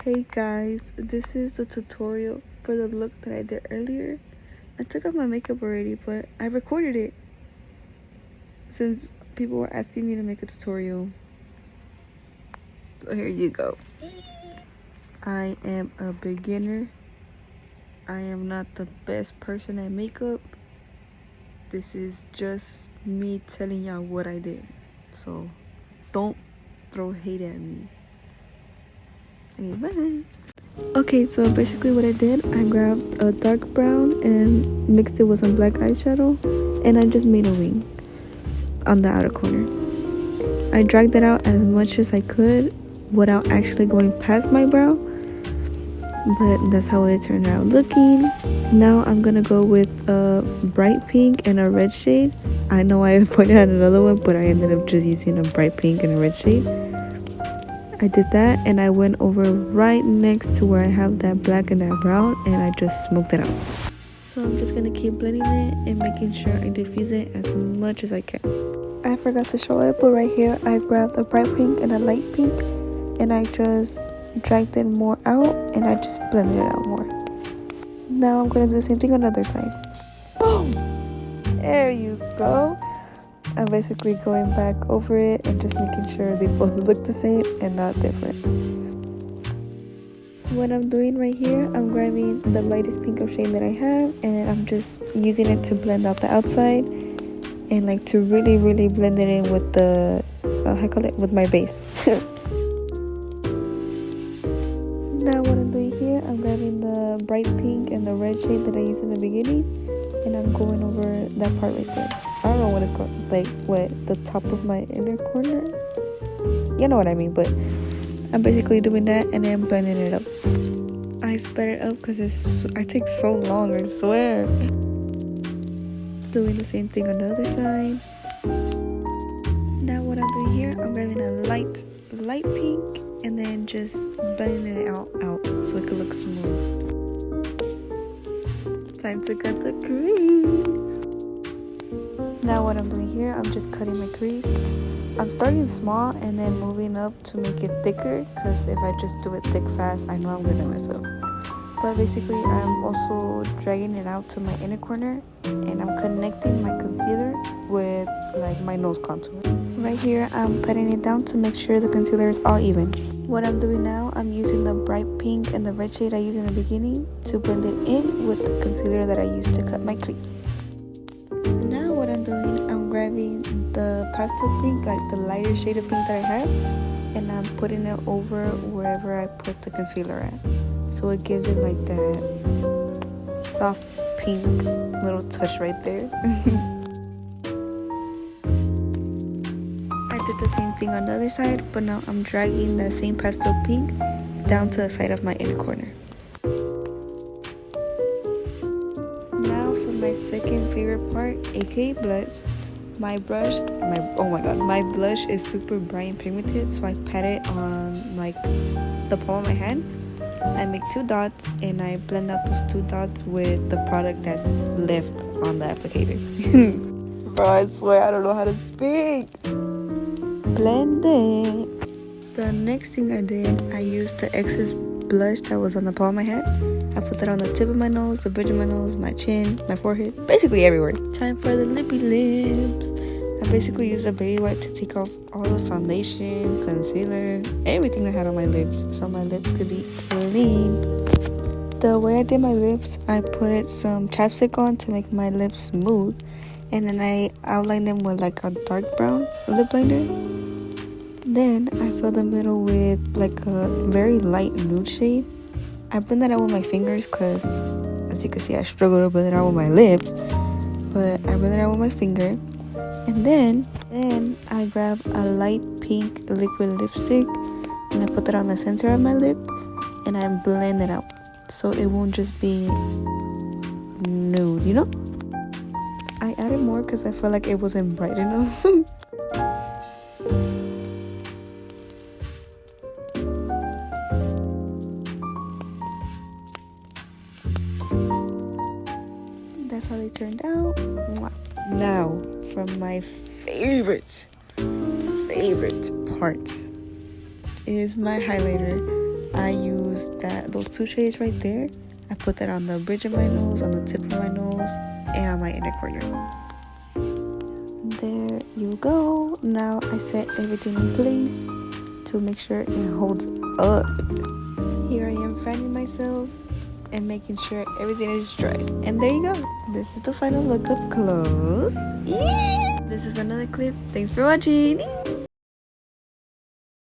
Hey guys, this is the tutorial for the look that I did earlier. I took off my makeup already, but I recorded it since people were asking me to make a tutorial. So here you go. I am a beginner. I am not the best person at makeup. This is just me telling y'all what I did. So don't throw hate at me. Amen. Okay, so basically what I did, I grabbed a dark brown and mixed it with some black eyeshadow, and I just made a wing on the outer corner. I dragged it out as much as I could without actually going past my brow, but that's how it turned out looking. Now I'm gonna go with a bright pink and a red shade. I know I pointed out another one, but I ended up just using a bright pink and a red shade. I did that and I went over right next to where I have that black and that brown, and I just smoked it out. So I'm just gonna keep blending it and making sure I diffuse it as much as I can. I forgot to show it, but right here I grabbed a bright pink and a light pink and I just dragged it more out and I just blended it out more. Now I'm gonna do the same thing on the other side. Boom! There you go. I'm basically going back over it and just making sure they both look the same and not different. What I'm doing right here, I'm grabbing the lightest pink of shade that I have and I'm just using it to blend out the outside and like to really blend it in with the, with my base. Now what I'm doing here, I'm grabbing the bright pink and the red shade that I used in the beginning and I'm going over that part right there. I don't know what it's called, like what, the top of my inner corner? You know what I mean, but I'm basically doing that and then blending it up. I sped it up because I take so long, I swear. Doing the same thing on the other side. Now what I'm doing here, I'm grabbing a light pink and then just blending it out so it could look smooth. Time to cut the crease. Now what I'm doing here, I'm just cutting my crease. I'm starting small and then moving up to make it thicker, because if I just do it thick fast, I know I'm gonna mess up. But basically I'm also dragging it out to my inner corner and I'm connecting my concealer with like my nose contour. Right here I'm patting it down to make sure the concealer is all even. What I'm doing now, I'm using the bright pink and the red shade I used in the beginning to blend it in with the concealer that I used to cut my crease. Now what I'm doing, I'm grabbing the pastel pink, like the lighter shade of pink that I have, and I'm putting it over wherever I put the concealer at. So it gives it like that soft pink little touch right there. I did the same thing on the other side, but now I'm dragging the same pastel pink down to the side of my inner corner. Now for my second favorite part, aka blush. My blush is super bright and pigmented, so I pat it on like the palm of my hand. I make 2 dots and I blend out those 2 dots with the product that's left on the applicator. Bro, I swear I don't know how to speak. Blend it. The next thing I did, I used the excess blush that was on the palm of my hand. I put that on the tip of my nose, the bridge of my nose, my chin, my forehead, basically everywhere. Time for the lippy lips. I basically used a baby wipe to take off all the foundation, concealer, everything I had on my lips so my lips could be clean. The way I did my lips, I put some chapstick on to make my lips smooth, and then I outlined them with like a dark brown lip liner. Then I filled the middle with like a very light nude shade. I blend that out with my fingers because, as you can see, I struggle to blend it out with my lips, but I blend it out with my finger. And then I grab a light pink liquid lipstick and I put that on the center of my lip and I blend it out so it won't just be nude, you know? I added more because I felt like it wasn't bright enough. That's how they turned out. Now for my favorite part is my highlighter. I used those two shades right there, I put that on the bridge of my nose, on the tip of my nose, and on my inner corner. There you go. Now I set everything in place to make sure it holds up. Here I am fanning myself and making sure everything is dry. And there you go. This is the final look up close. Yeah! This is another clip. Thanks for watching.